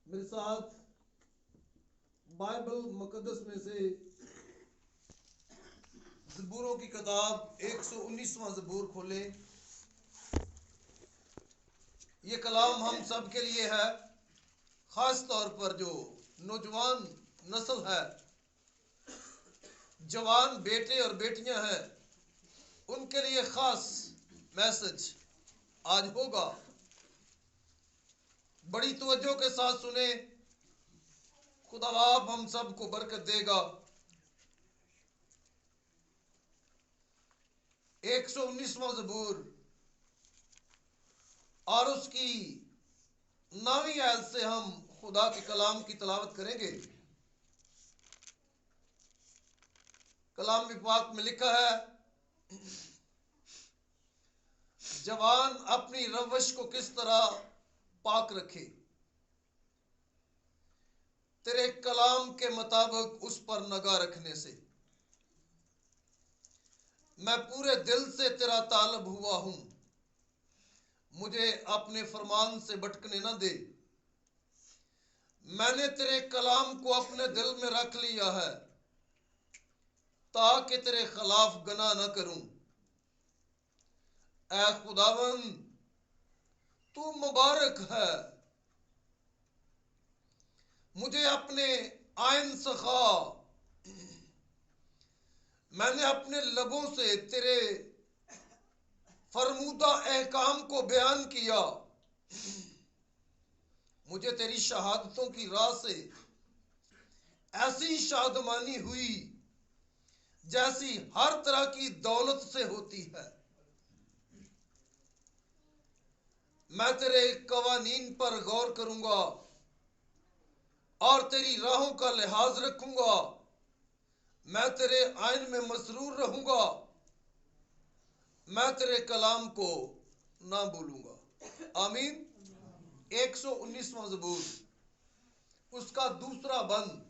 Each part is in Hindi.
मेरे साथ बाइबल मुकद्दस में से ज़बूरों की किताब 119वां ज़बूर खोले। ये कलाम हम सब के लिए है, खास तौर पर जो नौजवान नस्ल है, जवान बेटे और बेटियां हैं, उनके लिए खास मैसेज आज होगा। बड़ी तवज्जो के साथ सुने, खुदावंद हम सबको बरकत देगा। 119वां ज़बूर और उसकी 9वीं आयत से हम खुदा के कलाम की तलावत करेंगे। कलाम पाक में लिखा है, जवान अपनी रवश को किस तरह पाक रखे, तेरे कलाम के मुताबिक उस पर नगा रखने से। मैं पूरे दिल से तेरा तालब हुआ हूं, मुझे अपने फरमान से भटकने न दे। मैंने तेरे कलाम को अपने दिल में रख लिया है, ताकि तेरे खिलाफ गनाह न करूं। ऐ खुदावंद, तू मुबारक है, मुझे अपने आइन सखा। मैंने अपने लबों से तेरे फरमूदा एहकाम को बयान किया। मुझे तेरी शहादतों की राह से ऐसी शादमानी हुई जैसी हर तरह की दौलत से होती है। मैं तेरे कवानीन पर गौर करूंगा और तेरी राहों का लिहाज रखूंगा। मैं तेरे आइन में मसरूर रहूंगा, मैं तेरे कलाम को ना भूलूंगा। आमीन। 119वां ज़बूर, उसका दूसरा बंद,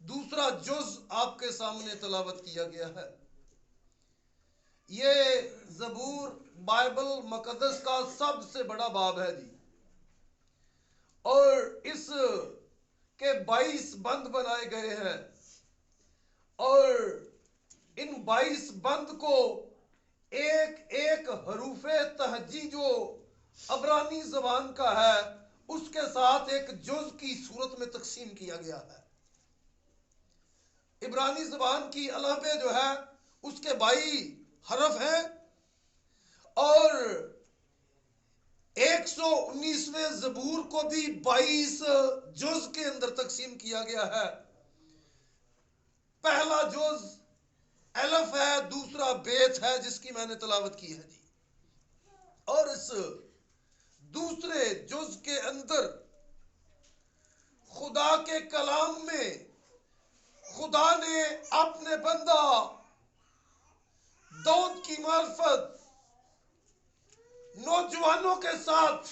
दूसरा जुज आपके सामने तलावत किया गया है। ये ज़बूर बाइबल मुकद्दस का सबसे बड़ा बाब है जी, और इस के 22 बंद बनाए गए हैं, और इन 22 बंद को एक एक हरूफे तहजी जो अबरानी जबान का है उसके साथ एक जुज की सूरत में तकसीम किया गया है। इब्रानी जबान की अलफ़े जो है उसके 22 हरफ हैं, और 119वें ज़बूर को भी 22 जुज के अंदर तकसीम किया गया है। पहला जुज अलफ है, दूसरा बेत है जिसकी मैंने तलावत की है जी। और इस दूसरे जुज के अंदर खुदा के कलाम में खुदा ने अपने बंदा दाऊद की मार्फत नौजवानों के साथ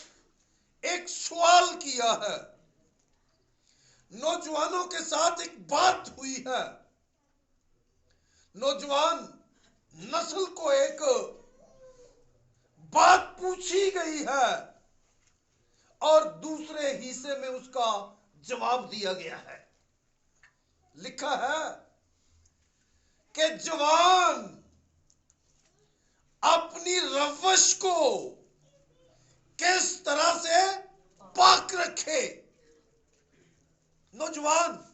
एक सवाल किया है, नौजवानों के साथ एक बात हुई है। नौजवान नस्ल को एक बात पूछी गई है और दूसरे हिस्से में उसका जवाब दिया गया है। लिखा है कि जवान अपनी रवश को किस तरह से पाक रखे। नौजवान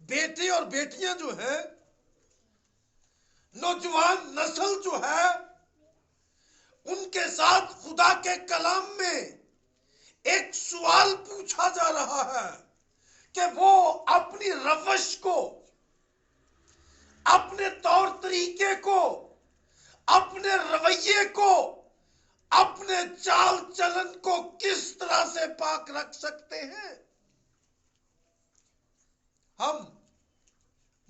बेटे और बेटियां जो हैं, नौजवान नस्ल जो है, उनके साथ खुदा के कलाम में एक सवाल पूछा जा रहा है कि वो अपनी रवश को, अपने तौर तरीके को, अपने रवैये को, अपने चाल चलन को किस तरह से पाक रख सकते हैं। हम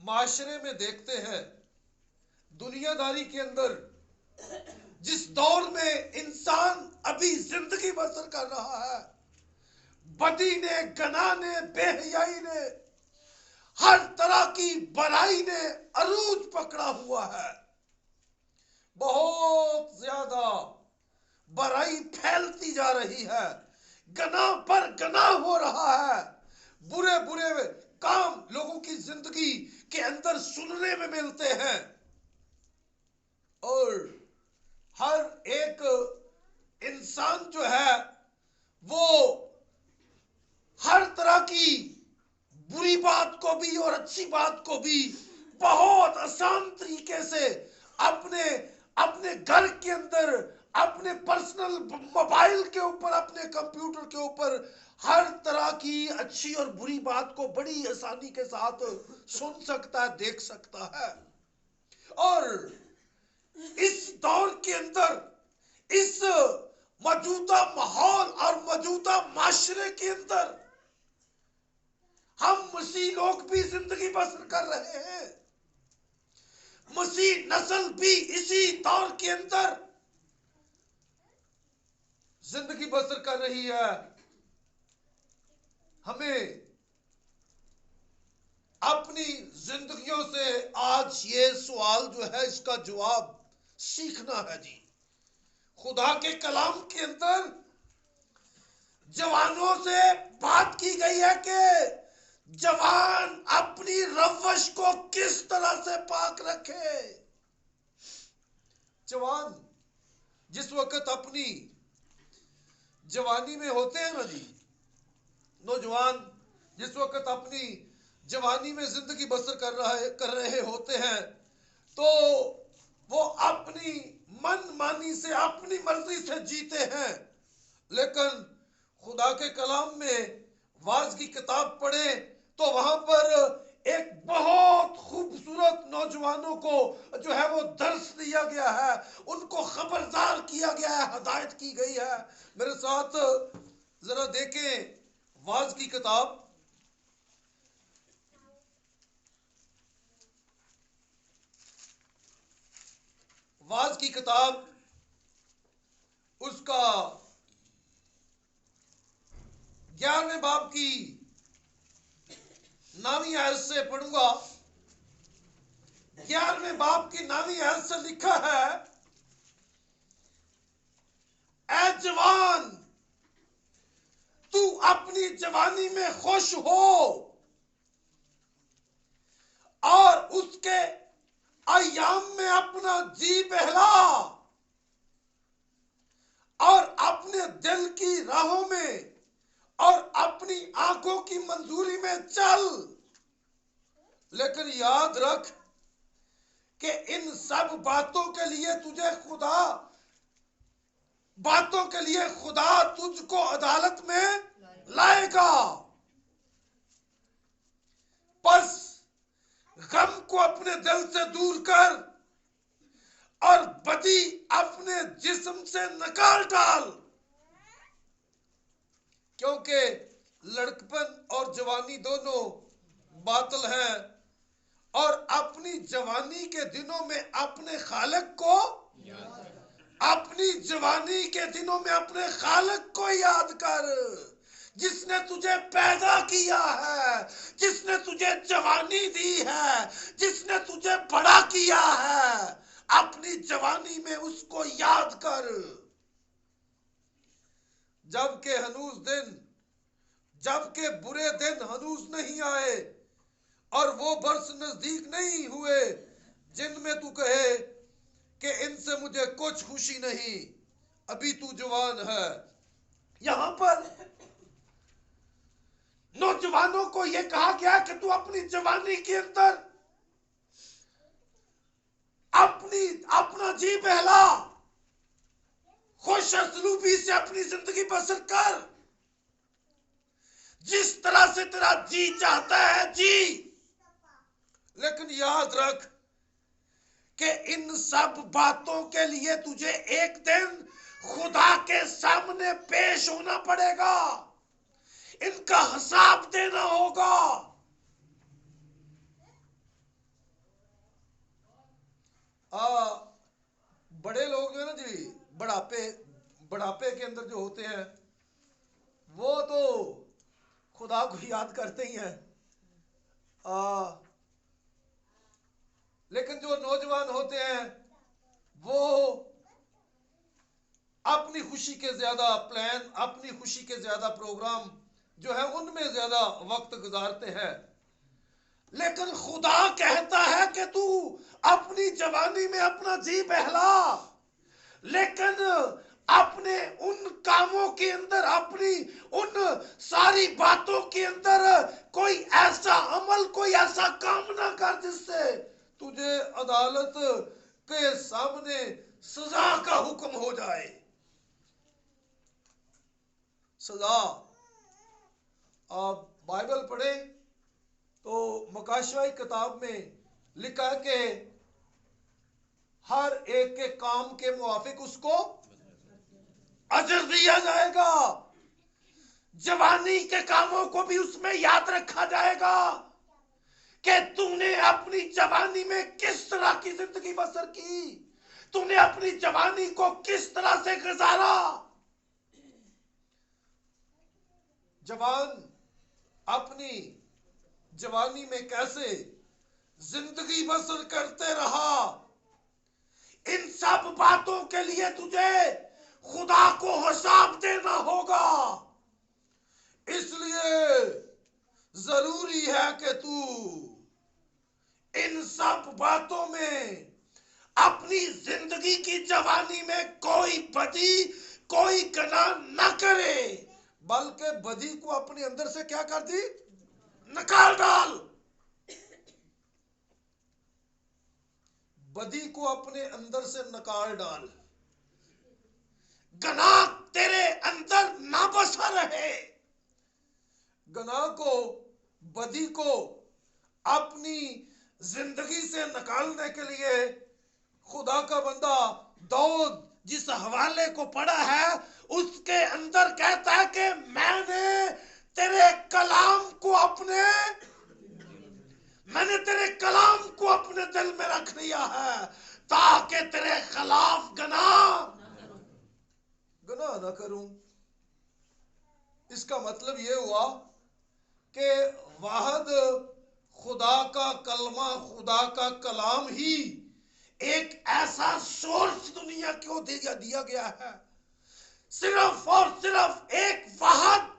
माशरे में देखते हैं, दुनियादारी के अंदर जिस दौर में इंसान अभी जिंदगी बसर कर रहा है, बदी ने, गनाह ने, बेहयाई ने, हर तरह की बुराई ने अरूज पकड़ा हुआ है। बहुत ज्यादा बुराई फैलती जा रही है, गना पर गना हो रहा है। बुरे बुरे काम लोगों की जिंदगी के अंदर सुनने में मिलते हैं और हर एक इंसान जो है वो हर तरह की बुरी बात को भी और अच्छी बात को भी बहुत आसान तरीके से अपने अपने घर के अंदर, अपने पर्सनल मोबाइल के ऊपर, अपने कंप्यूटर के ऊपर हर तरह की अच्छी और बुरी बात को बड़ी आसानी के साथ सुन सकता है, देख सकता है। और इस दौर के अंदर, इस मौजूदा माहौल और मौजूदा माशरे के अंदर हम मसीह लोग भी जिंदगी बसर कर रहे हैं। मसीह नस्ल भी इसी दौर के अंदर जिंदगी बसर कर रही है। हमें अपनी जिंदगियों से आज ये सवाल जो है इसका जवाब सीखना है जी। खुदा के कलाम के अंदर जवानों से बात की गई है कि जवान अपनी रवश को किस तरह से पाक रखे। जवान जिस वक्त अपनी जवानी में होते हैं ना जी, नौजवान जिस वक्त अपनी जवानी में जिंदगी बसर कर रहे होते हैं, तो वो अपनी मन मानी से, अपनी मर्जी से जीते हैं। लेकिन खुदा के कलाम में वाज की किताब पढ़े तो वहां पर एक बहुत खूबसूरत नौजवानों को जो है वो दर्श दिया गया है, उनको खबरदार किया गया है, हदायत की गई है। मेरे साथ जरा देखें वाज की किताब, वाज की किताब उसका 11वें बाब की 9वीं आयत से पढ़ूंगा। 11वें बाब की 9वीं आयत से लिखा है, ऐ जवान तू अपनी जवानी में खुश हो और उसके अय्याम में अपना जी बहला और अपने दिल की राहों में और अपनी आंखों की मंजूरी में चल। लेकिन याद रख कि इन सब बातों के लिए खुदा तुझको अदालत में लाएगा। बस गम को अपने दिल से दूर कर और बदी अपने जिस्म से निकाल डाल, क्योंकि लड़कपन और जवानी दोनों बातिल हैं और अपनी जवानी के दिनों में अपने खालिक को याद कर, जिसने तुझे पैदा किया है, जिसने तुझे जवानी दी है, जिसने तुझे बड़ा किया है। अपनी जवानी में उसको याद कर, जबकि बुरे दिन हनूज नहीं आए और वो बरस नजदीक नहीं हुए जिनमें तू कहे कि इनसे मुझे कुछ खुशी नहीं, अभी तू जवान है। यहां पर नौजवानों को यह कहा गया कि तू अपनी जवानी के अंदर अपना जी बहला, खुश असलूबी से अपनी जिंदगी बसर कर, जिस तरह से तेरा जी चाहता है जी। लेकिन याद रख कि इन सब बातों के लिए तुझे एक दिन खुदा के सामने पेश होना पड़ेगा, इनका हिसाब देना होगा। बड़े लोग जो है ना जी, बुढ़ापे के अंदर जो होते हैं वो तो खुदा को याद करते ही हैं, लेकिन जो नौजवान होते हैं वो अपनी खुशी के ज्यादा प्लान, अपनी खुशी के ज्यादा प्रोग्राम जो है उनमें ज्यादा वक्त गुजारते हैं। लेकिन खुदा कहता है कि तू अपनी जवानी में अपना जी बहला, लेकिन अपने उन कामों के अंदर, अपनी उन सारी बातों के अंदर कोई ऐसा अमल, कोई ऐसा काम ना कर जिससे तुझे अदालत के सामने सजा का हुक्म हो जाए। सजा, आप बाइबल पढ़े तो मकाशवाई किताब में लिखा है कि हर एक के काम के मुआफिक उसको अजर दिया जाएगा। जवानी के कामों को भी उसमें याद रखा जाएगा कि तूने अपनी जवानी में किस तरह की जिंदगी बसर की, तूने अपनी जवानी को किस तरह से गुजारा। जवान अपनी जवानी में कैसे जिंदगी बसर करते रहा, इन सब बातों के लिए तुझे खुदा को हिसाब देना होगा। इसलिए जरूरी है कि तू इन सब बातों में अपनी जिंदगी की जवानी में कोई बदी, कोई गुनाह न करे, बल्कि बदी को अपने अंदर से क्या कर दी, निकाल डाल। बदी को अपने अंदर से निकाल डाल। गुनाह तेरे अंदर ना बसा रहे। गुनाह को, बदी को अपनी जिंदगी से निकालने के लिए खुदा का बंदा दाऊद जिस हवाले को पढ़ा है उसके अंदर कहता है कि मैंने तेरे कलाम को अपने दिल में रख लिया है ताकि तेरे खिलाफ गुनाह ना करूं। इसका मतलब यह हुआ कि वाहद खुदा का कलमा, खुदा का कलाम ही एक ऐसा सोर्स दुनिया को दिया गया है, सिर्फ और सिर्फ एक वाहद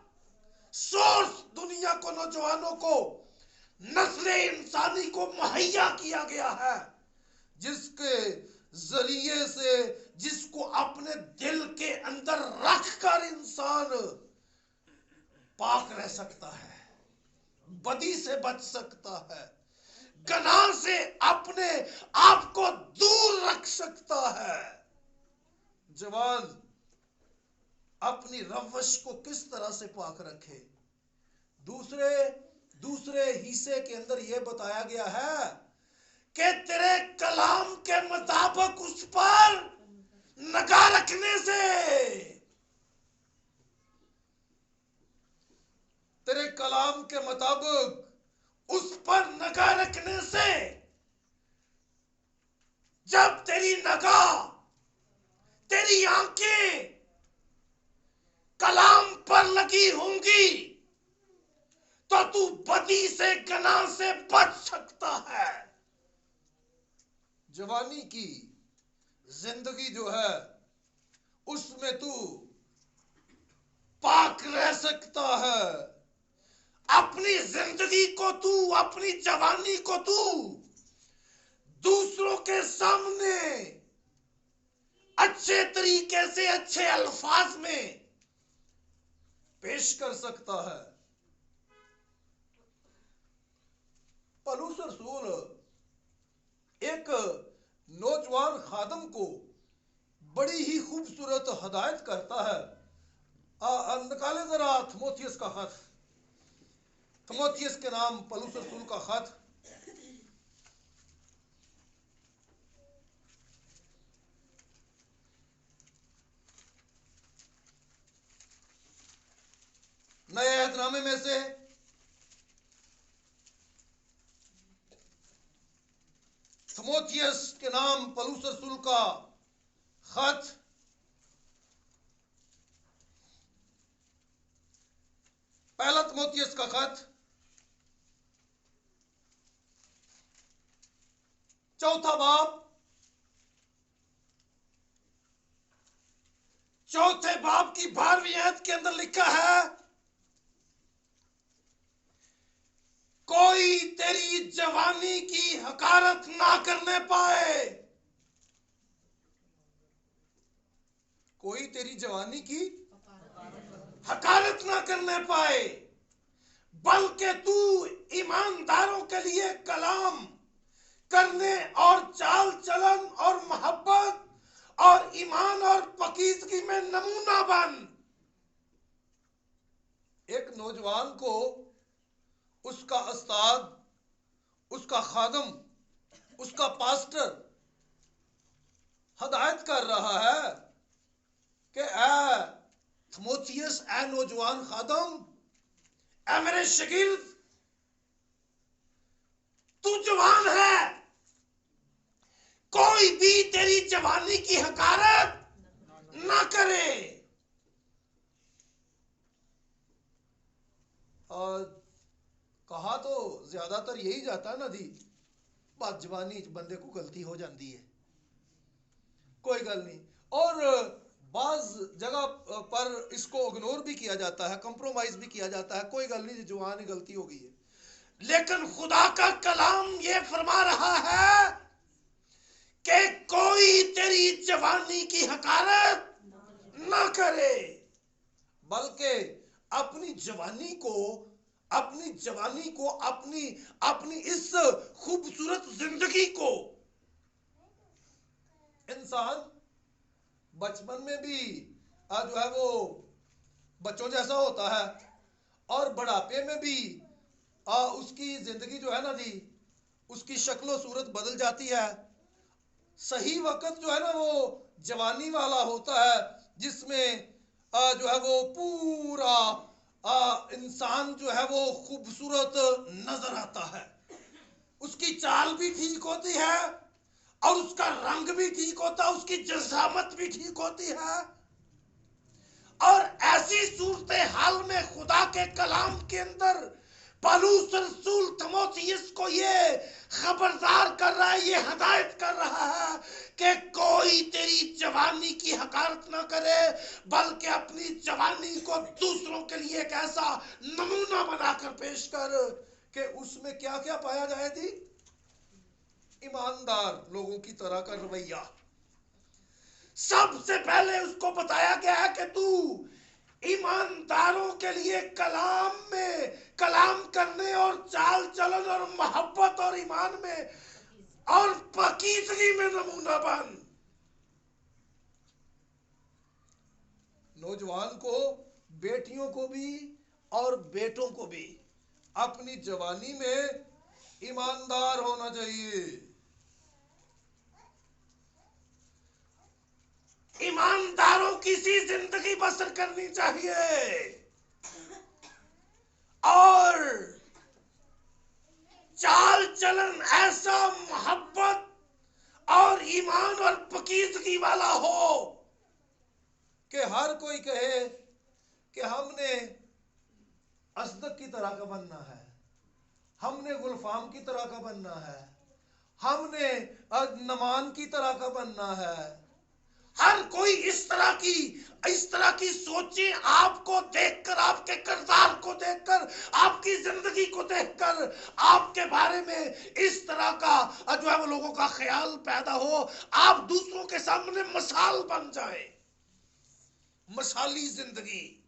सोर्स दुनिया को, नौजवानों को, नस्ले इंसानी को मुहैया किया गया है, जिसके जरिए से, जिसको अपने दिल के अंदर रखकर इंसान पाक रह सकता है, बदी से बच सकता है, गुनाह से अपने आप को दूर रख सकता है। जवान अपनी रवश को किस तरह से पाक रखे, दूसरे हिस्से के अंदर यह बताया गया है कि तेरे कलाम के मुताबिक उस पर निगाह रखने से, तेरे कलाम के मुताबिक उस पर निगाह रखने से, जब तेरी निगाह, तेरी आंखें कलाम पर लगी होंगी तो तू बदी से, गुनाह से बच सकता है। जवानी की जिंदगी जो है उसमें तू पाक रह सकता है। अपनी जिंदगी को तू, अपनी जवानी को तू दूसरों के सामने अच्छे तरीके से, अच्छे अल्फाज में पेश कर सकता है। पौलुस रसूल एक नौजवान खादम को बड़ी ही खूबसूरत हदायत करता है। निकाले जरा थिमोथियस का खत, थिमोथियस के नाम पौलुस रसूल का खत, नए अहदनामे में से थिमोथियस के नाम पौलुस रसूल का खत, पहला थिमोथियस का खत, चौथा बाब, चौथे बाब की 12वीं आयत के अंदर लिखा है, कोई तेरी जवानी की हकारत ना करने पाए। कोई तेरी जवानी की हकारत ना करने पाए, बल्कि तू ईमानदारों के लिए कलाम करने और चाल चलन और मोहब्बत और ईमान और पाकीज़गी में नमूना बन। एक नौजवान को उसका उस्ताद, उसका खादम, उसका पास्टर हदायत कर रहा है कि ए थिमोथियस, ए नौजवान खादम, ए मेरे शागिर्द, तू जवान है, कोई भी तेरी जवानी की हकारत ना करे। और कहा तो ज्यादातर यही जाता है ना दी, बात जवानी बंदे को गलती हो जाती है, कोई गल नहीं। और बाज जगह पर इसको इग्नोर भी किया जाता है, कंप्रोमाइज भी किया जाता है, कोई गल नहीं, जवान गलती हो गई है। लेकिन खुदा का कलाम ये फरमा रहा है कि कोई तेरी जवानी की हकारत ना करे, बल्कि अपनी जवानी को अपनी इस खूबसूरत जिंदगी को, इंसान बचपन में भी जो है वो बच्चों जैसा होता है, और बुढ़ापे में भी उसकी जिंदगी जो है ना जी, उसकी शक्ल सूरत बदल जाती है। सही वक्त जो है ना वो जवानी वाला होता है, जिसमें जो है वो पूरा इंसान जो है वो खूबसूरत नजर आता है, उसकी चाल भी ठीक होती है और उसका रंग भी ठीक होता है, उसकी जसामत भी ठीक होती है। और ऐसी सूरत हाल में खुदा के कलाम के अंदर पौलुस रसूल थिमोथियस को ये खबरदार कर रहा है, ये हदायत कर रहा है कि कोई तेरी जवानी की हकारत ना करे, बल्कि अपनी जवानी को दूसरों के लिए एक ऐसा नमूना बनाकर पेश कर कि उसमें क्या क्या पाया जाए जी, ईमानदार लोगों की तरह का रवैया। सबसे पहले उसको बताया गया है कि तू ईमानदारों के लिए कलाम करने और चाल चलन और मोहब्बत और ईमान में और पाकीज़गी में नमूना बन। नौजवान को, बेटियों को भी और बेटों को भी अपनी जवानी में ईमानदार होना चाहिए, ईमानदारों की सी जिंदगी बसर करनी चाहिए, और चाल चलन ऐसा मोहब्बत और ईमान और पाकीज़गी वाला हो कि हर कोई कहे कि हमने असदक की तरह का बनना है, हमने गुलफाम की तरह का बनना है, हमने नमान की तरह का बनना है। हर कोई इस तरह की सोचें, आपको देखकर, आपके किरदार को देखकर, आपकी जिंदगी को देखकर आपके बारे में इस तरह का जो है वो लोगों का ख्याल पैदा हो, आप दूसरों के सामने मिसाल बन जाए, मिसाली जिंदगी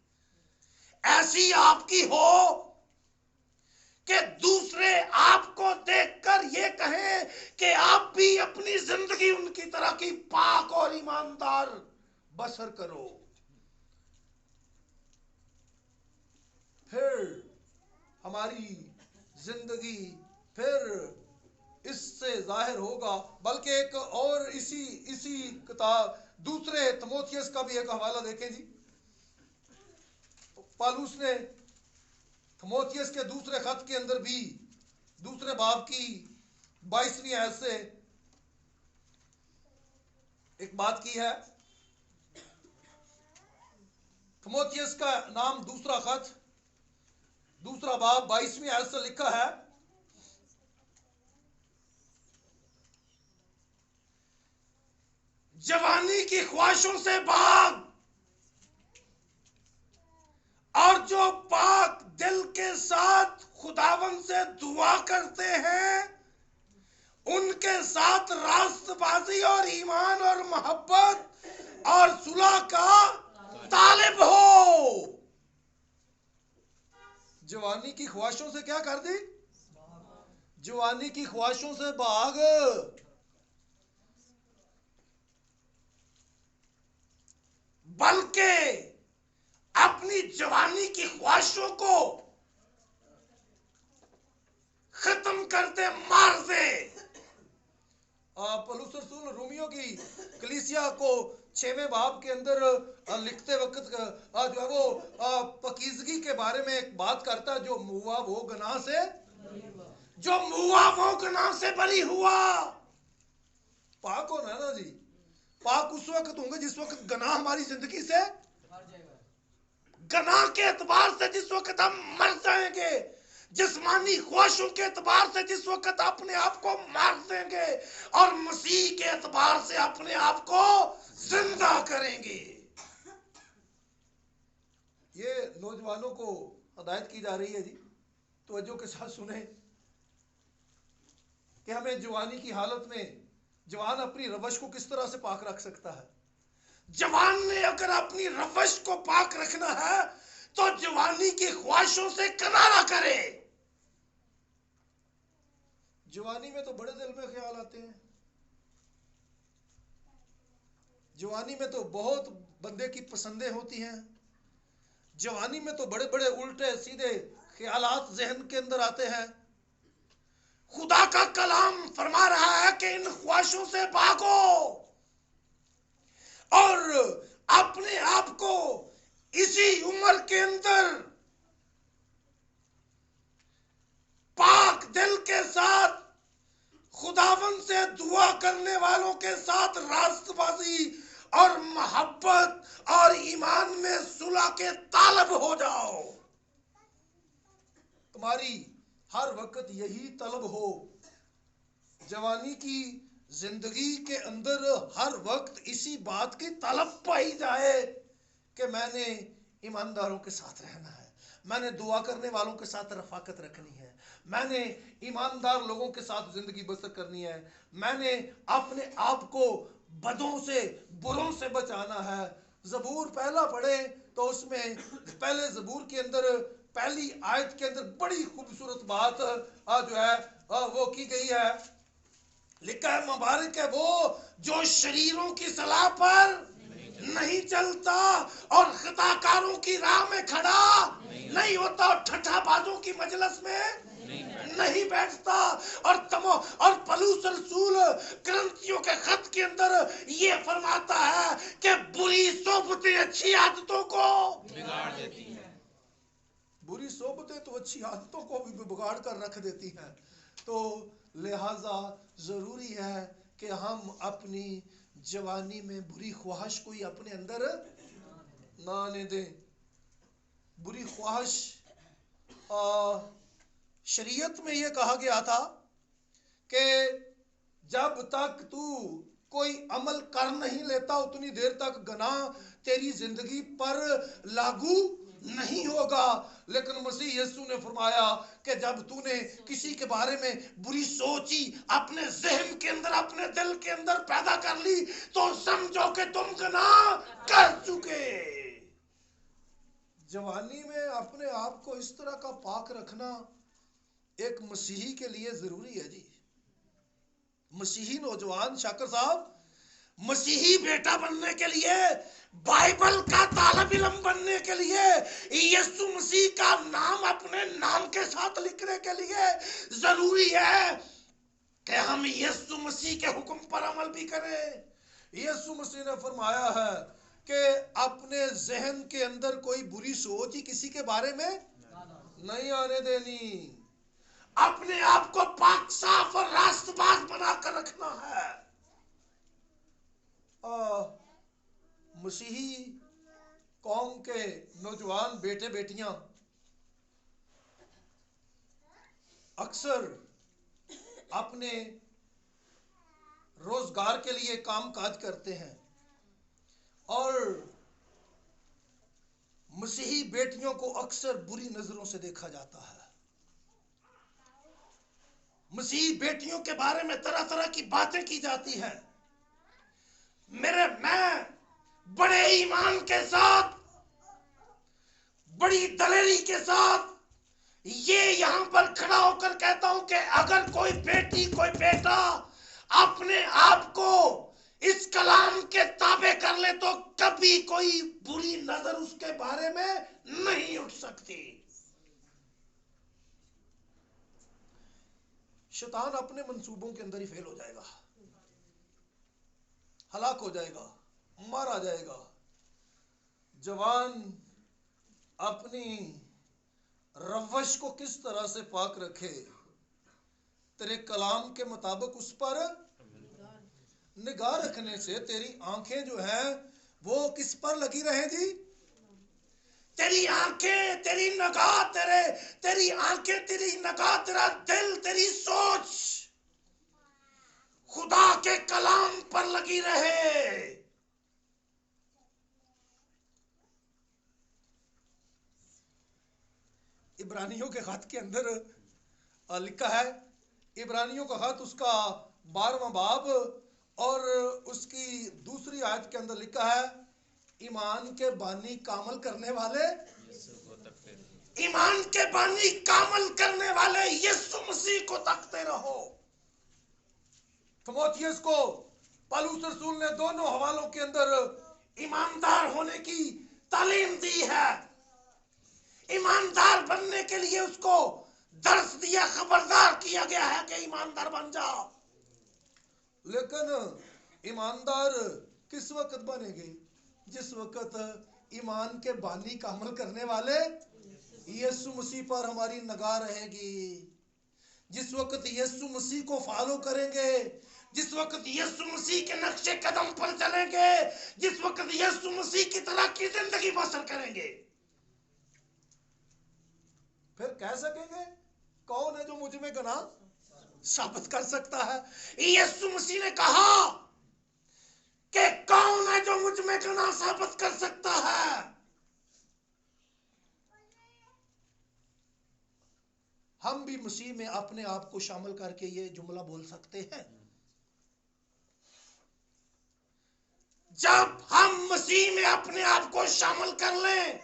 ऐसी आपकी हो कि दूसरे आपको देखकर ये कहें कि आप भी अपनी जिंदगी उनकी तरह की पाक और ईमानदार बसर करो। फिर हमारी जिंदगी फिर इससे जाहिर होगा। बल्कि एक और इसी किताब दूसरे थिमोथियस का भी एक हवाला देखें जी। पौलुस ने थिमोथियस के दूसरे खत के अंदर भी दूसरे बाब की 22वीं आयत से एक बात की है। थिमोथियस का नाम दूसरा खत दूसरा बाब 22वीं आयत से लिखा है, जवानी की ख्वाहिशों से भाग जो पाक दिल के साथ खुदावन से दुआ करते हैं, उनके साथ रास्तबाजी और ईमान और मोहब्बत और सुलह का तालिब हो। जवानी की ख्वाहिशों से क्या कर दी? जवानी की ख्वाहिशों से भाग। बल्कि अपनी जवानी की ख्वाहिशों को खत्म कर दे, मार दे। पौलुस रसूल रोमियो की कलीसिया को 6वें बाब के अंदर लिखते वक्त जो है वो पकीजगी के बारे में एक बात करता है, जो मुआ वो गुनाह से, जो मुआ वो गुनाह से बरी हुआ। पाक होना है ना जी। पाक उस वक्त होंगे जिस वक्त गुनाह हमारी जिंदगी से, गुनाह के एतबार से जिस वक्त हम मर जाएंगे, जिस्मानी ख्वाहिशों के एतबार से जिस वक्त अपने आप को मार देंगे, और मसीह के एतबार से अपने आप को जिंदा करेंगे। ये नौजवानों को हिदायत की जा रही है जी, तवज्जो के साथ सुने कि हमें जवानी की हालत में जवान अपनी रवश को किस तरह से पाक रख सकता है। जवान ने अगर अपनी रवश को पाक रखना है तो जवानी की ख्वाहिशों से किनारा करे। जवानी में तो बड़े दिल में ख्याल आते हैं, जवानी में तो बहुत बंदे की पसंदें होती हैं, जवानी में तो बड़े बड़े उल्टे सीधे ख्यालात जहन के अंदर आते हैं। खुदा का कलाम फरमा रहा है कि इन ख्वाहिशों से भागो और अपने आप को इसी उम्र के अंदर पाक दिल के साथ खुदावन से दुआ करने वालों के साथ रास्तबाजी और मोहब्बत और ईमान में सुलह के तालब हो जाओ। तुम्हारी हर वक्त यही तलब हो, जवानी की जिंदगी के अंदर हर वक्त इसी बात की तलब पाई जाए कि मैंने ईमानदारों के साथ रहना है, मैंने दुआ करने वालों के साथ रफाकत रखनी है, मैंने ईमानदार लोगों के साथ जिंदगी बसर करनी है, मैंने अपने आप को बदों से बुरों से बचाना है। ज़बूर पहला पढ़े तो उसमें पहले ज़बूर के अंदर पहली आयत के अंदर बड़ी खूबसूरत बात जो है वो की गई है। लिखा है, मुबारक है वो जो शरीरों की सलाह पर नहीं चलता और खताकारों की राह में खड़ा नहीं होता और ठट्ठाबाजों की मजलिस में नहीं बैठता। और पौलुस रसूल करंथियों के खत के अंदर ये फरमाता है कि बुरी सोबतें अच्छी आदतों को बिगाड़ देती हैं। बुरी सोबतें तो अच्छी आदतों को भी बिगाड़ कर रख देती हैं। तो लिहाजा जरूरी है कि हम अपनी जवानी में बुरी ख्वाहिश कोई अपने अंदर ना आने दें। बुरी ख्वाहिश शरीयत में यह कहा गया था कि जब तक तू कोई अमल कर नहीं लेता उतनी देर तक गुनाह तेरी जिंदगी पर लागू नहीं होगा। लेकिन मसीह यीशु ने फरमाया कि जब तूने किसी के बारे में बुरी सोची अपने ज़हन के अंदर, अपने दिल के अंदर पैदा कर ली, तो समझो कि तुम गुनाह कर चुके। जवानी में अपने आप को इस तरह का पाक रखना एक मसीही के लिए जरूरी है जी। मसीही नौजवान शाकर साहब, मसीही बेटा बनने के लिए, बाइबल का तालिब इल्म बनने के लिए, यीशु मसीह का नाम अपने नाम के साथ लिखने के लिए जरूरी है कि हम यीशु मसीह के हुक्म पर अमल भी करें। यीशु मसीह ने फरमाया है कि अपने जहन के अंदर कोई बुरी सोच ही किसी के बारे में नहीं आने देनी। अपने आप को पाक साफ और रास्तबाज बनाकर रखना है। मसीही कौम के नौजवान बेटे बेटियां अक्सर अपने रोजगार के लिए काम काज करते हैं और मसीही बेटियों को अक्सर बुरी नजरों से देखा जाता है। मसीही बेटियों के बारे में तरह तरह की बातें की जाती है। मैं बड़े ईमान के साथ, बड़ी दलेरी के साथ ये यहां पर खड़ा होकर कहता हूं कि अगर कोई बेटी, कोई बेटा अपने आप को इस कलाम के ताबे कर ले तो कभी कोई बुरी नजर उसके बारे में नहीं उठ सकती। शैतान अपने मंसूबों के अंदर ही फेल हो जाएगा, हलाक हो जाएगा, मारा जाएगा। जवान अपनी रवश को किस तरह से पाक रखे, तेरे कलाम के मुताबिक उस पर निगाह रखने से तेरी आंखें जो हैं वो किस पर लगी रहे जी? तेरी आंखें, तेरी निगाह, तेरी आंखें, तेरी निगाह, तेरा दिल, तेरी सोच खुदा के कलाम पर लगी रहे। इब्रानियों के खत के अंदर लिखा है, इब्रानियों का खत उसका 12वां बाब और उसकी दूसरी आयत के अंदर लिखा है, ईमान के बानी कामल करने वाले, ईमान के बानी कामल करने वाले यीशु मसीह को तकते रहो। थिमोथियस को पौलुस रसूल ने दोनों हवालों के अंदर ईमानदार होने की तालीम दी है। ईमानदार बनने के लिए उसको दर्स दिया, खबरदार किया गया है कि ईमानदार बन जाओ। लेकिन ईमानदार किस वक्त बनेंगे? जिस वक्त ईमान के बानी का अमल करने वाले यीशु मसीह पर हमारी निगाह रहेगी, जिस वक्त यीशु मसीह को फॉलो करेंगे, जिस वक्त यीशु मसीह के नक्शे कदम पर चलेंगे, जिस वक्त यीशु मसीह की तरह की जिंदगी बसर करेंगे, फिर कह सकेंगे कौन है जो मुझ में गुनाह साबित कर सकता है? यीशु मसीह ने कहा कि कौन है जो मुझ में गुनाह साबित कर सकता है? हम भी मसीह में अपने आप को शामिल करके ये जुमला बोल सकते हैं। जब हम मसीह में अपने आप को शामिल कर लें,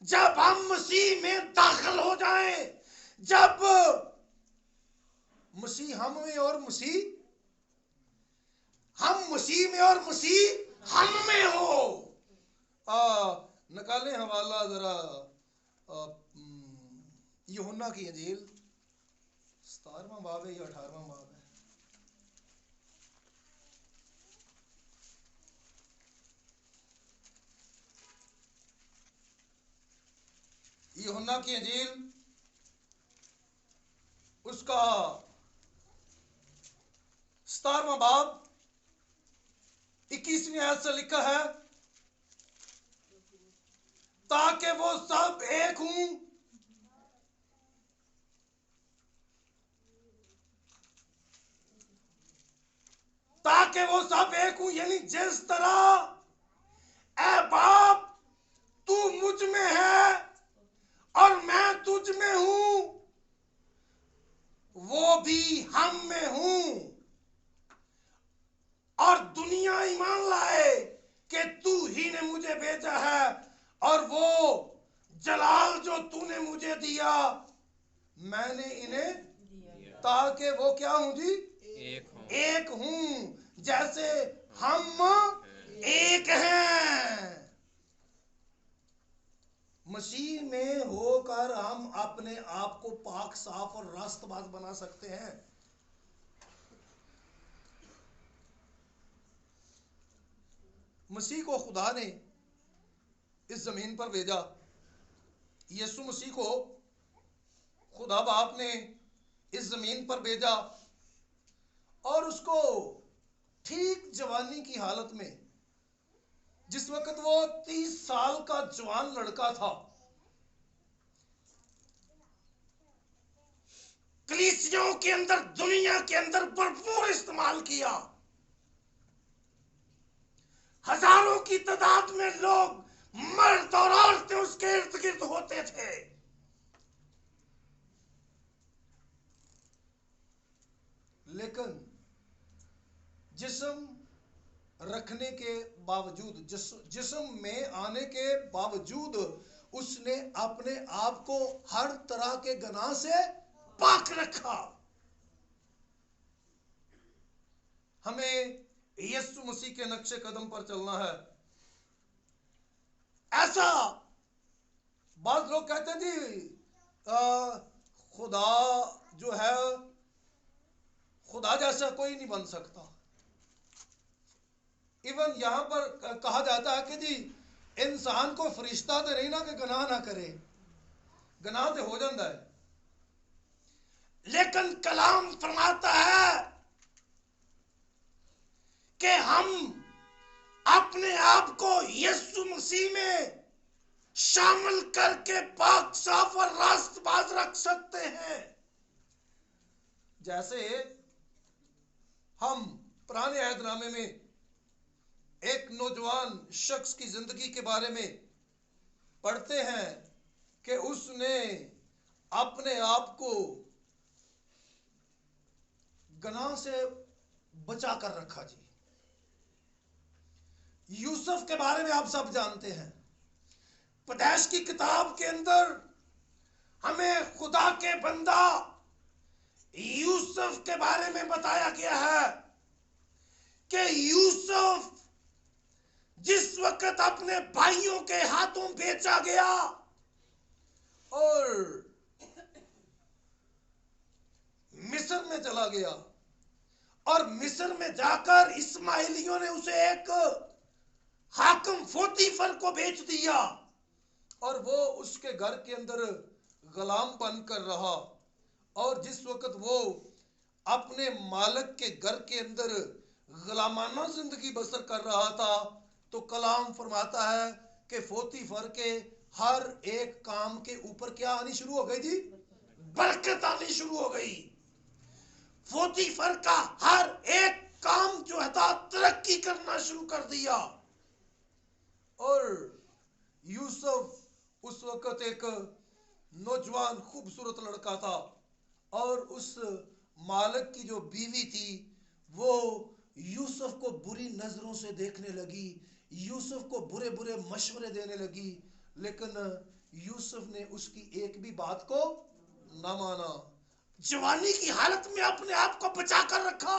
जब हम मसीह में दाखिल हो जाएं, जब मसीह हम में और मसीह हम मसीह में और मसीह हम में हो। निकालें हवाला जरा यूहन्ना की इंजील 17वां बाब है या 18वां बाब है? यूहन्ना की इंजील उसका 17वां बाब 21वीं आयत से लिखा है, ताकि वो सब एक हूं, ताकि वो सब एक हूं, यानी जिस तरह ऐ बाप तू मुझ में है और मैं तुझ में हूं, वो भी हम में हूं, और दुनिया ईमान लाए कि तू ही ने मुझे भेजा है, और वो जलाल जो तूने मुझे दिया मैंने इन्हें, ताकि वो क्या हूं जी? एक हूं जैसे हम एक हैं। मसीह में होकर हम अपने आप को पाक, साफ और रास्तबाज बना सकते हैं। मसीह को खुदा ने इस जमीन पर भेजा, यीशु मसीह को खुदा बाप ने इस जमीन पर भेजा, और उसको ठीक जवानी की हालत में, जिस वक्त वो 30 साल का जवान लड़का था, कलीसियाओं के अंदर, दुनिया के अंदर भरपूर इस्तेमाल किया। हजारों की तादाद में लोग, मर्द और लेकिन जिस्म रखने के बावजूद, जिस्म में आने के बावजूद उसने अपने आप को हर तरह के गुनाह से पाक रखा। हमें यीशु मसीह के नक्शे कदम पर चलना है। ऐसा बाद लोग कहते हैं जी खुदा जो है, खुदा जैसा कोई नहीं बन सकता। इवन यहां पर कहा जाता है कि जी इंसान को फरिश्ता तो नहीं ना कि गुनाह ना करे, गुनाह तो हो जाता है, लेकिन कलाम फरमाता है कि हम अपने आप को यीशु मसीह में शामिल करके पाक साफ और रास्तबाज रख सकते हैं। जैसे हम पुराने अहदनामे में एक नौजवान शख्स की जिंदगी के बारे में पढ़ते हैं कि उसने अपने आप को गुनाह से बचा कर रखा। जी यूसुफ के बारे में आप सब जानते हैं। पैदाइश की किताब के अंदर हमें खुदा के बंदा यूसुफ के बारे में बताया गया है कि यूसुफ जिस वक्त अपने भाइयों के हाथों बेचा गया और मिस्र में चला गया, और मिस्र में जाकर इस्माइलियों ने उसे एक हाकिम पोतीफर को बेच दिया और वो उसके घर के अंदर गुलाम बनकर रहा। और जिस वक्त वो अपने मालिक के घर के अंदर गुलामाना जिंदगी बसर कर रहा था, तो कलाम फरमाता है कि पोतीफर के हर एक काम के ऊपर क्या आनी शुरू हो गई? जी बरकत आनी शुरू हो गई। पोतीफर का हर एक काम जो था तरक्की करना शुरू कर दिया। और यूसुफ उस वक्त एक नौजवान खूबसूरत लड़का था, और उस मालिक की जो बीवी थी वो यूसुफ को बुरी नजरों से देखने लगी, यूसुफ को बुरे बुरे मशवरे देने लगी, लेकिन यूसुफ ने उसकी एक भी बात को ना माना। जवानी की हालत में अपने आप को बचा कर रखा,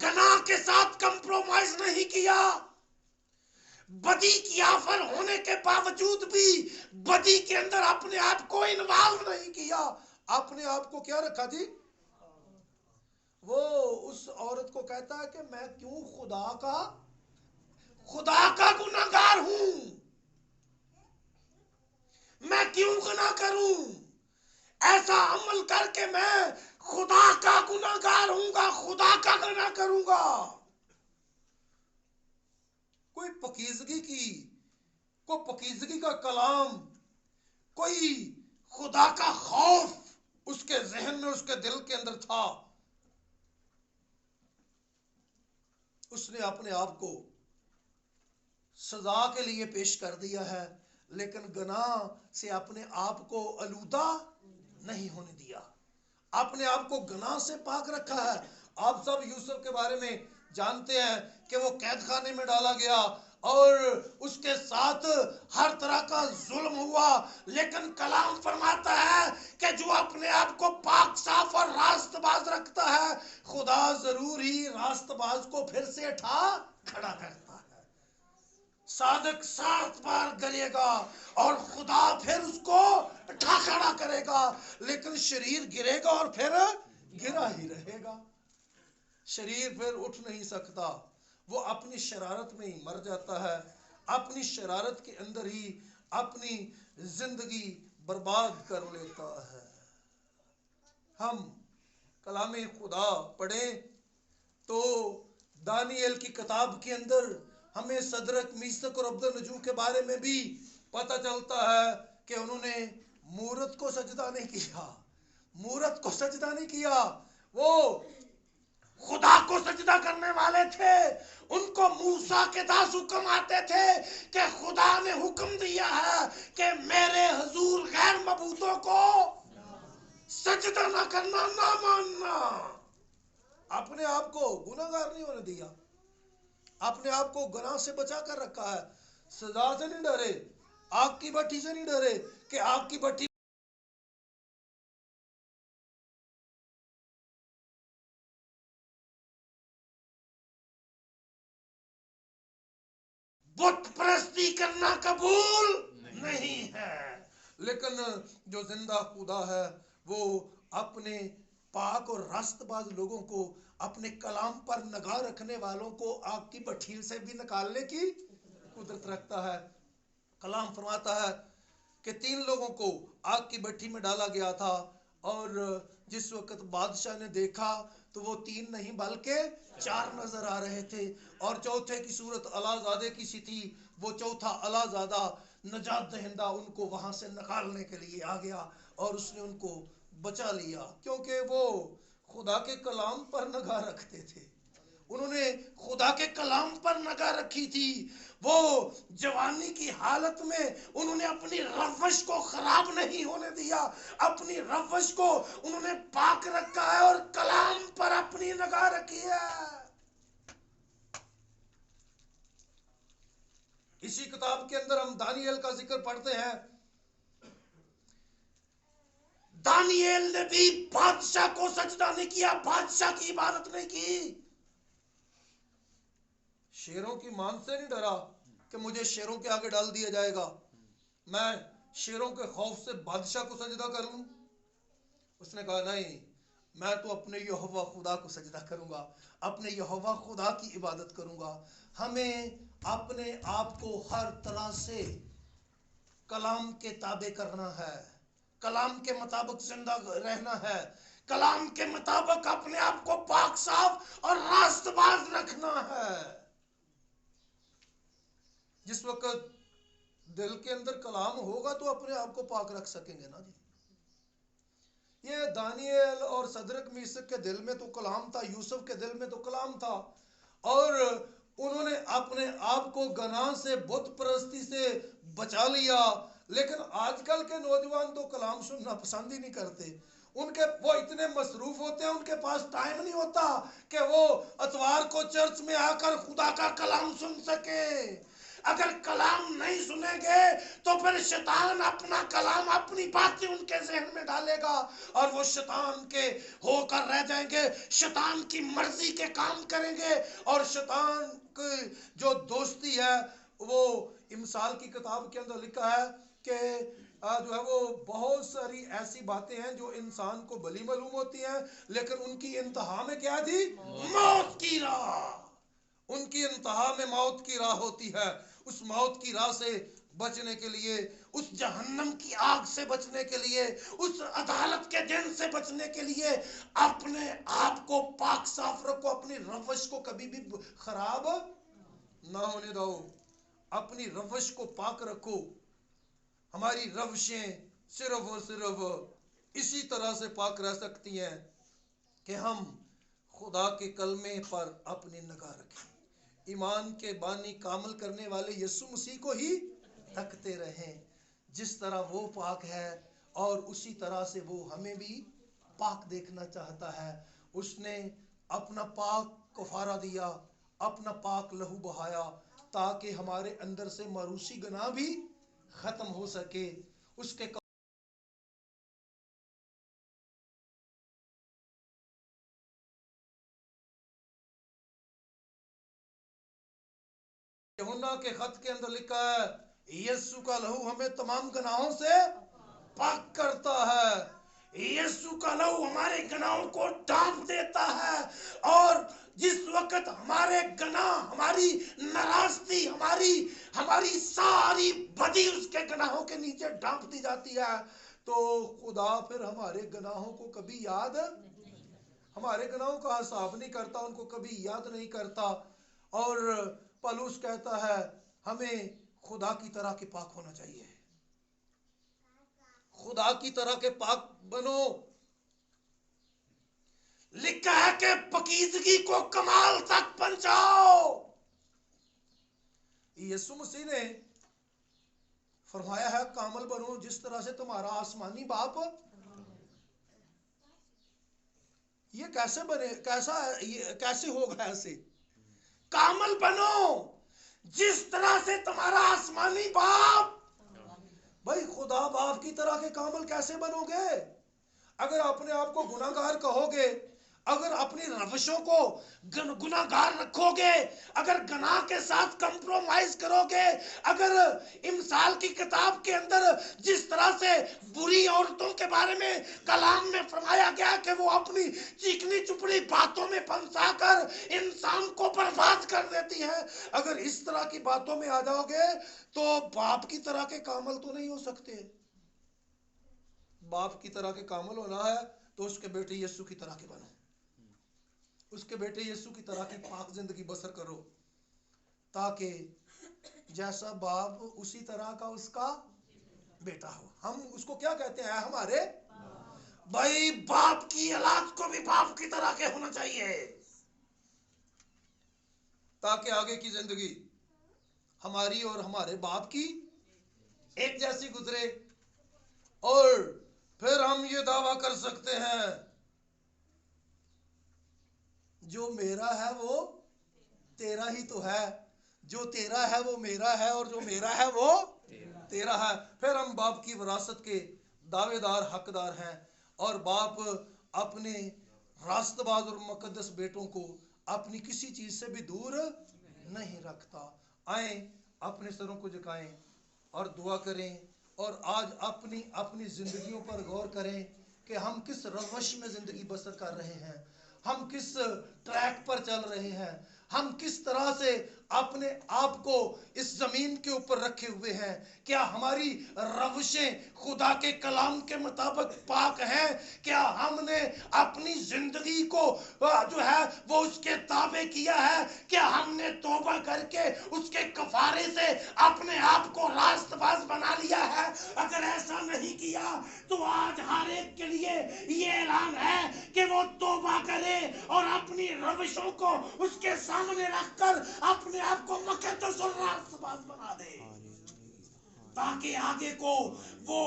गुनाह के साथ कंप्रोमाइज नहीं किया, बदी की ऑफर होने के बावजूद भी बदी के अंदर अपने आप को इन्वॉल्व नहीं किया। अपने आप को क्या रखा? जी वो उस औरत को कहता है कि मैं क्यों खुदा का गुनाहगार हूं, मैं क्यों गुनाह करूं, ऐसा अमल करके मैं खुदा का गुनाहगार हूंगा, खुदा का गुनाह करूंगा। कोई पकीजगी का कलाम, कोई खुदा का खौफ उसके जहन में, उसके दिल के अंदर था। उसने अपने आप को सजा के लिए पेश कर दिया है, लेकिन गुनाह से अपने आप को अलूदा नहीं होने दिया, अपने आप को गुनाह से पाक रखा है। आप सब यूसुफ के बारे में जानते हैं कि वो कैद खाने में डाला गया और उसके साथ हर तरह का जुल्म हुआ, लेकिन कलाम फरमाता है कि जो अपने आप को पाक साफ और रास्तबाज रखता है, खुदा जरूर ही रास्तबाज को फिर से खड़ा करता है। सादिक 7 बार गलेगा और खुदा फिर उसको खड़ा करेगा, लेकिन शरीर गिरेगा और फिर गिरा ही रहेगा। शरीर फिर उठ नहीं सकता, वो अपनी शरारत में ही मर जाता है, अपनी शरारत के अंदर ही अपनी जिंदगी बर्बाद कर लेता है। हम कलामे खुदा पढ़ें तो दानियल की किताब के अंदर हमें सदरक, मीसक और अब्दुन्नजू के बारे में भी पता चलता है कि उन्होंने मूरत को सजदा नहीं किया, मूरत को सजदा नहीं किया, वो खुदा को सजदा करने वाले थे। उनको मूसा के 10 हुक्म आते थे कि खुदा ने हुक्म दिया है कि मेरे हुजूर गैर मबूतों को सजदा ना करना, ना मानना। अपने आप को गुनाहगार नहीं होने दिया, अपने आप को गुनाह से बचा कर रखा है। सजा से नहीं डरे, आग की भट्टी से नहीं डरे कि आग की भट्टी बुत परस्ती करना कबूल नहीं है। लेकिन जो जिंदा खुदा है वो अपने पाक और रास्तबाज लोगों को, अपने कलाम पर निगाह रखने वालों को आग की भट्टी से भी निकालने की कुदरत रखता है। कलाम फरमाता है कि 3 लोगों को आग की भट्टी में डाला गया था, और जिस वक्त बादशाह ने देखा तो वो 3 नहीं बल्कि 4 नजर आ रहे थे, और चौथे की सूरत अलाजादे की सी थी। वो चौथा अलाजादा नजात दहिंदा उनको वहां से निकालने के लिए आ गया, और उसने उनको बचा लिया, क्योंकि वो खुदा के कलाम पर निगाह रखते थे। उन्होंने खुदा के कलाम पर निगाह रखी थी। वो जवानी की हालत में उन्होंने अपनी रवश को खराब नहीं होने दिया, अपनी रवश को उन्होंने पाक रखा है और कलाम पर अपनी निगाह रखी है। इसी किताब के अंदर हम दानियल का जिक्र पढ़ते हैं। दानियल ने भी बादशाह को सजदा नहीं किया, बादशाह की इबादत नहीं की। शेरों की मान से नहीं डरा कि मुझे शेरों के आगे डाल दिया जाएगा, मैं शेरों के खौफ से बादशाह को सजदा कर लूं। उसने कहा नहीं, मैं तो अपने यहोवा खुदा को सजदा करूंगा, अपने यहोवा खुदा की इबादत करूंगा। हमें अपने आप को हर तरह से कलाम के ताबे करना है, कलाम के मुताबिक जिंदा रहना है, कलाम के मुताबिक अपने आप को पाक साफ और रास्तबाज रखना है। जिस वक्त दिल के अंदर कलाम होगा तो अपने आप को पाक रख सकेंगे ना जी। ये दानियल और सदरक मीसक के दिल में तो कलाम था, यूसुफ के दिल में तो कलाम था, और उन्होंने अपने आप को गनाह से, बुत परस्ती से बचा लिया। लेकिन आजकल के नौजवान तो कलाम सुनना पसंद ही नहीं करते। उनके वो इतने मसरूफ होते हैं, उनके पास टाइम नहीं होता कि वो अतवार को चर्च में आकर खुदा का कलाम सुन सके। अगर कलाम नहीं सुनेंगे तो फिर शैतान अपना कलाम, अपनी बातें उनके जहन में डालेगा, और वो शैतान के होकर रह जाएंगे, शैतान की मर्जी के काम करेंगे। और शैतान की जो दोस्ती है वो इमसाल की किताब के अंदर लिखा है कि जो है वो बहुत सारी ऐसी बातें हैं जो इंसान को भली मालूम होती हैं, लेकिन उनकी इंतहा में क्या थी? मौत की राह। उनकी इंतहा में मौत की राह होती है। उस मौत की राह से बचने के लिए, उस जहन्नम की आग से बचने के लिए, उस अदालत के दिन से बचने के लिए अपने आप को पाक साफ रखो, अपनी रवश को कभी भी खराब ना होने दो, अपनी रवश को पाक रखो। हमारी रवशें सिर्फ और सिर्फ इसी तरह से पाक रह सकती हैं कि हम खुदा के कलमे पर अपनी निगाह रखें, ईमान के बानी कामल करने वाले यीशु मसीह को ही तकते रहें। जिस तरह वो पाक है और उसी तरह से वो हमें भी पाक देखना चाहता है। उसने अपना पाक कफारा दिया, अपना पाक लहू बहाया, ताकि हमारे अंदर से मारूसी गुनाह भी खत्म हो सके। उसके यूहन्ना के खत के अंदर लिखा है, यीशु का लहू हमें तमाम गुनाहों से पाक करता है। यीशु का लहू हमारे गुनाहों को ढांप देता है, और जिस वक्त हमारे गुनाह, हमारी नाराजगी, हमारी हमारी सारी बदी उसके गुनाहों के नीचे ढांप दी जाती है, तो खुदा फिर हमारे गुनाहों को कभी याद, हमारे गुनाहों का हिसाब नहीं करता, उनको कभी याद नहीं करता। और पौलुस कहता है हमें खुदा की तरह के पाक होना चाहिए, खुदा की तरह के पाक बनो। लिखा है कि पकीजगी को कमाल तक पहुंचाओ। यीशु मसीह ने फरमाया है कामल बनो जिस तरह से तुम्हारा आसमानी बाप ये कैसे बने, कैसा है ये, कैसे होगा ऐसे? कामल बनो जिस तरह से तुम्हारा आसमानी बाप। भाई खुदा बाप की तरह के कामल कैसे बनोगे? अगर अपने आप को गुनाहगार कहोगे, अगर अपनी रविशों को गुनाहगार रखोगे, अगर गुनाह के साथ कंप्रोमाइज करोगे, अगर इमसाल की किताब के अंदर जिस तरह से बुरी औरतों के बारे में कलाम में फरमाया गया कि वो अपनी चिकनी चुपड़ी बातों में फंसाकर इंसान को बर्बाद कर देती है, अगर इस तरह की बातों में आ जाओगे तो बाप की तरह के कामल तो नहीं हो सकते। बाप की तरह के कामल होना है तो उसके बेटे यीशु की तरह के बनो, उसके बेटे यीशु की तरह की पाक जिंदगी बसर करो, ताकि जैसा बाप उसी तरह का उसका बेटा हो। हम उसको क्या कहते हैं? हमारे भाई बाप की औलाद को भी बाप की तरह के होना चाहिए, ताकि आगे की जिंदगी हमारी और हमारे बाप की एक जैसी गुजरे। और फिर हम ये दावा कर सकते हैं, जो मेरा है वो तेरा ही तो है, जो तेरा है वो मेरा है, और जो मेरा है वो तेरा है। फिर हम बाप की विरासत के दावेदार, हकदार हैं। और बाप अपने रास्तबाज और मुकद्दस बेटों को अपनी किसी चीज से भी दूर नहीं रखता। आए अपने सरों को झुकाएं और दुआ करें, और आज अपनी अपनी जिंदगियों पर गौर करें कि हम किस रवश में जिंदगी बसर कर रहे हैं, हम किस ट्रैक पर चल रहे हैं, हम किस तरह से अपने आप को इस जमीन के ऊपर रखे हुए हैं। क्या हमारी रवशें खुदा के कलाम के मुताबिक पाक हैं? क्या हमने अपनी जिंदगी को जो है वो उसके ताबे किया है? क्या हमने तौबा करके उसके कफारे से अपने आप को रास्तबाज बना लिया है? अगर ऐसा नहीं किया तो आज हर एक के लिए ये ऐलान है कि वो तौबा करे और अपनी रविशों को उसके सामने रखकर अपने आप को मुकद्दस और रास्तबाज बना दे, ताकि आगे को वो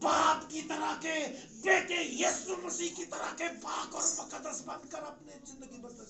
बाप की तरह के बेटे यीशु मसीह की तरह के पाक और मुकद्दस बनकर अपने जिंदगी बसर